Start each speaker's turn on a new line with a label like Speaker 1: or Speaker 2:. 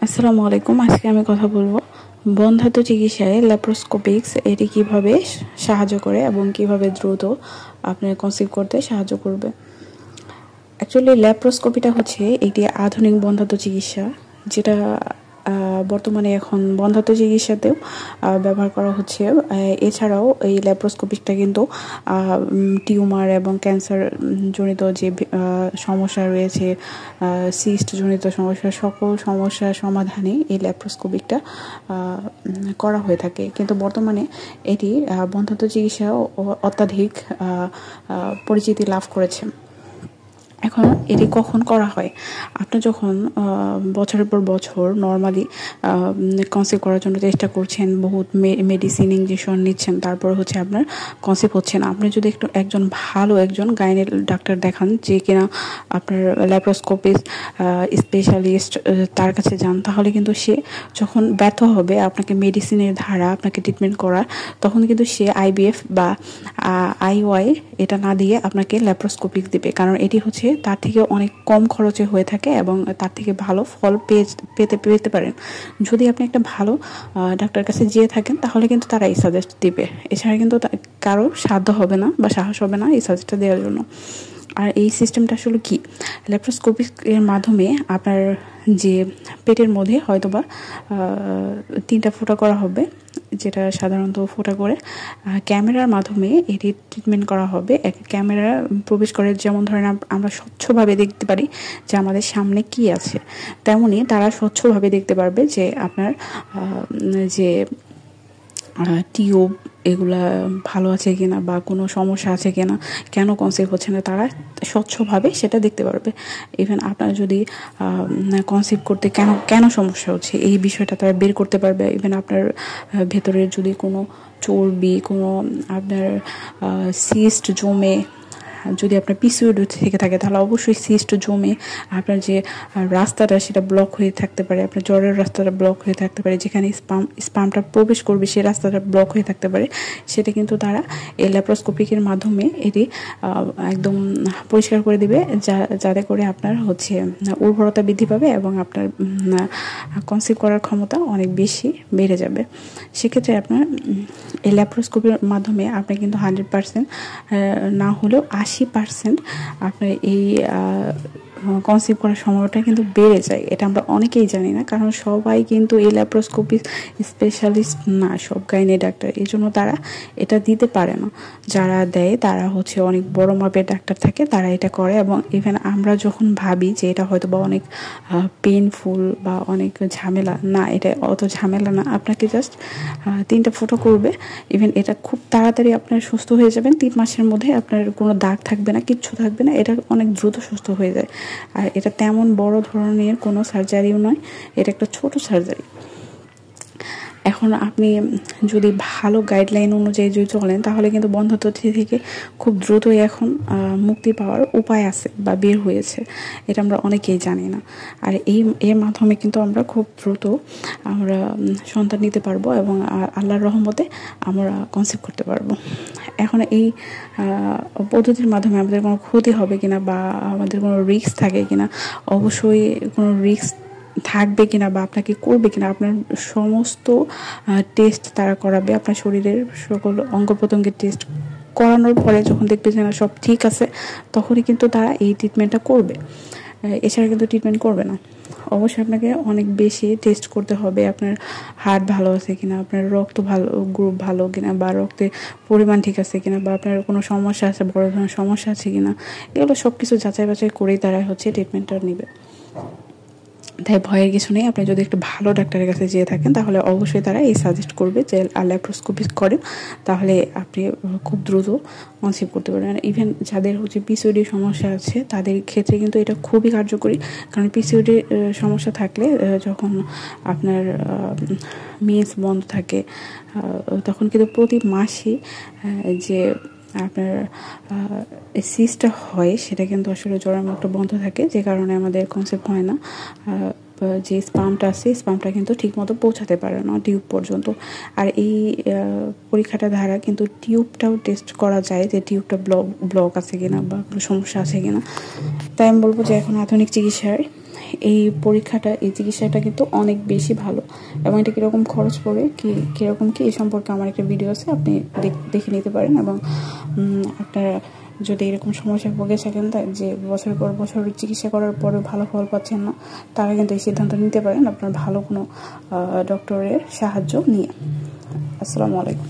Speaker 1: আসসালামু আলাইকুম। আজকে আমি কথা বলবো বন্ধ্যাত্ব চিকিৎসায় ল্যাপ্রোস্কোপিক্স এটি কিভাবে সাহায্য করে এবং কিভাবে দ্রুত আপনার কনসিভ করতে সাহায্য করবে। অ্যাকচুয়ালি ল্যাপ্রোস্কোপিটা হচ্ছে একটি আধুনিক বন্ধ্যাত্ব চিকিৎসা, যেটা বর্তমানে এখন বন্ধ্যাত্ব চিকিৎসাতেও ব্যবহার করা হচ্ছে। এছাড়াও এই ল্যাপ্রোস্কোপিটা কিন্তু টিউমার এবং ক্যান্সার জনিত যে সমস্যা রয়েছে, সিস্ট জনিত সমস্যা, সকল সমস্যার সমাধানে এই ল্যাপ্রোস্কোপিটা করা হয়ে থাকে। কিন্তু বর্তমানে এটি বন্ধ্যাত্ব চিকিৎসা অত্যাধিক পরিচিতি লাভ করেছে। এখন এটি কখন করা হয়? আপনার যখন বছরের পর বছর নর্মালি কনসিভ করার জন্য চেষ্টা করছেন, বহুত মেডিসিন ইঞ্জেকশন নিচ্ছেন, তারপর হচ্ছে আপনার কনসিভ হচ্ছে না। আপনি যদি একজন ভালো গাইনি ডাক্তার দেখান, যে কিনা আপনার ল্যাপ্রোস্কোপি স্পেশালিস্ট, তার কাছে যান, তাহলে কিন্তু সে যখন ব্যর্থ হবে আপনাকে মেডিসিনের ধারা আপনাকে ট্রিটমেন্ট করার, তখন কিন্তু সে IVF বা IUI এটা না দিয়ে আপনাকে ল্যাপ্রোস্কোপিক দিবে। কারণ এটি হচ্ছে তার থেকে অনেক কম খরচে হয়ে থাকে এবং তার থেকে ভালো ফল পেতে পারেন। যদি আপনি একটা ভালো ডাক্তার কাছে যেয়ে থাকেন, তাহলে কিন্তু তারা এই সাজেস্ট দিবে। এছাড়া কিন্তু কারো সাধ্য হবে না বা সাহস হবে না এই সাজেস্টটা দেওয়ার জন্য। আর এই সিস্টেমটা আসলে কি? ল্যাপ্রোস্কোপিক এর মাধ্যমে আপনার যে পেটের মধ্যে হয়তোবা 3টা ফোঁটা করা হবে, যেটা সাধারণত ফোঁটা করে ক্যামেরার মাধ্যমে এটি ট্রিটমেন্ট করা হবে। এক ক্যামেরা প্রবেশ করে, যেমন ধরেন আমরা স্বচ্ছভাবে দেখতে পারি যে আমাদের সামনে কি আছে, তেমনি তারা স্বচ্ছভাবে দেখতে পারবে যে আপনার যে টিউব এগুলা ভালো আছে কিনা বা কোনো সমস্যা আছে কিনা, কেন কনসিভ হচ্ছে না, তারা স্বচ্ছভাবে সেটা দেখতে পারবে। ইভেন আপনার যদি কনসিভ করতে কেন সমস্যা হচ্ছে এই বিষয়টা তারা বের করতে পারবে। ইভেন আপনার ভেতরের যদি কোনো চর্বি, কোনো আপনার সিস্ট জমে, যদি আপনার পিসিওডি থেকে থাকে, তাহলে অবশ্যই সিস্ট জমে আপনার যে রাস্তাটা সেটা ব্লক হয়ে থাকতে পারে, আপনার জ্বরের রাস্তাটা ব্লক হয়ে থাকতে পারে, যেখানে স্পামটা প্রবেশ করবে সেই রাস্তাটা ব্লক হয়ে থাকতে পারে। সেটা কিন্তু তারা এই ল্যাপ্রোস্কোপিকের মাধ্যমে এটি একদম পরিষ্কার করে দিবে, যাতে করে আপনার হচ্ছে উর্বরতা বৃদ্ধি পাবে এবং আপনার কনসিভ করার ক্ষমতা অনেক বেশি বেড়ে যাবে। সেক্ষেত্রে আপনার এই ল্যাপ্রোস্কোপির মাধ্যমে আপনি কিন্তু 100% না হলেও 80% আপনার এই কনসিভ করার সময়টা কিন্তু বেড়ে যায়। এটা আমরা অনেকেই জানি না, কারণ সবাই কিন্তু এই ল্যাপ্রোস্কোপি স্পেশালিস্ট না, সব গাইনি ডাক্তার, এই জন্য তারা এটা দিতে পারে না। যারা দেয় তারা হচ্ছে অনেক বড় মাপের ডাক্তার থাকে, তারা এটা করে। এবং ইভেন আমরা যখন ভাবি যে এটা হয়তো বা অনেক পেইনফুল বা অনেক ঝামেলা, না, এটা অত ঝামেলা না। আপনাকে জাস্ট 3টা ফোঁটা করবে, ইভেন এটা খুব তাড়াতাড়ি আপনার সুস্থ হয়ে যাবেন। 3 মাসের মধ্যে আপনার কোনো দাগ থাকবে না, কিচ্ছু থাকবে না। এটা অনেক দ্রুত সুস্থ হয়ে যায়। আর এটা তেমন বড় ধরনের কোনো সার্জারিও নয়, এটা একটা ছোট সার্জারি। এখন আপনি যদি ভালো গাইডলাইন অনুযায়ী যদি চলেন, তাহলে কিন্তু বন্ধ্যাত্ব থেকে খুব দ্রুতই এখন মুক্তি পাওয়ার উপায় আছে বা বের হয়েছে, এটা আমরা অনেকেই জানি না। আর এর মাধ্যমে কিন্তু আমরা খুব দ্রুত আমরা সন্তান নিতে পারবো এবং আল্লাহর রহমতে আমরা কনসিভ করতে পারবো। এখন এই পদ্ধতির মাধ্যমে আমাদের কোনো ক্ষতি হবে কিনা বা আমাদের কোনো রিস্ক থাকে কিনা, অবশ্যই কোনো রিস্ক থাকবে কিনা বা আপনাকে করবে কিনা, আপনার সমস্ত টেস্ট তারা করাবে। আপনার শরীরের সকল অঙ্গ প্রত্যঙ্গের টেস্ট করানোর পরে যখন দেখবে যে না সব ঠিক আছে, তখনই কিন্তু তারা এই ট্রিটমেন্টটা করবে। এছাড়া কিন্তু ট্রিটমেন্ট করবে না। অবশ্যই আপনাকে অনেক বেশি টেস্ট করতে হবে, আপনার হার্ট ভালো আছে কিনা, আপনার রক্ত ভালো গ্রুপ ভালো কিনা, বা রক্তের পরিমাণ ঠিক আছে কিনা, বা আপনার কোনো সমস্যা আছে, বড় ধরনের সমস্যা আছে কিনা, এগুলো সব কিছু যাচাই বাছাই করেই তারা হচ্ছে ট্রিটমেন্টটা নেবে। তাই ভয়ের কিছু নেই। আপনি যদি একটু ভালো ডাক্তারের কাছে যেয়ে থাকেন, তাহলে অবশ্যই তারা এই সাজেস্ট করবে যে ল্যাপ্রোস্কোপি করেন, তাহলে আপনি খুব দ্রুত কনসিভ করতে পারবেন। ইভেন যাদের হচ্ছে পিসিওডি সমস্যা আছে, তাদের ক্ষেত্রে কিন্তু এটা খুবই কার্যকরী। কারণ পিসিওডি সমস্যা থাকলে যখন আপনার মেন্স বন্ধ থাকে, তখন কিন্তু প্রতি মাসে যে আপনার সিস্টটা হয়, সেটা কিন্তু আসলে জ্বরের মুখটা বন্ধ থাকে, যে কারণে আমাদের কনসেপ্ট হয় না। যে স্পামটা আছে, স্পামটা কিন্তু ঠিকমতো পৌঁছাতে পারে না টিউব পর্যন্ত। আর এই পরীক্ষাটা দ্বারা কিন্তু টিউবটাও টেস্ট করা যায় যে টিউবটা ব্লক আছে কিনা বা কোনো সমস্যা আছে কিনা। তাই আমি বলবো যে এখন আধুনিক চিকিৎসায় এই পরীক্ষাটা, এই চিকিৎসাটা কিন্তু অনেক বেশি ভালো, এবং এটা কীরকম খরচ পড়ে, কীরকম কি এই সম্পর্কে আমার একটা ভিডিও আছে, আপনি দেখে নিতে পারেন। এবং আপনারা যদি এরকম সমস্যায় ভুগে থাকেন যে বছরের পর বছর চিকিৎসা করার পরেও ভালো ফল পাচ্ছেন না, তারা কিন্তু এই সিদ্ধান্ত নিতে পারেন আপনার ভালো কোনো ডক্টরের সাহায্য নিয়ে। আসসালামু আলাইকুম।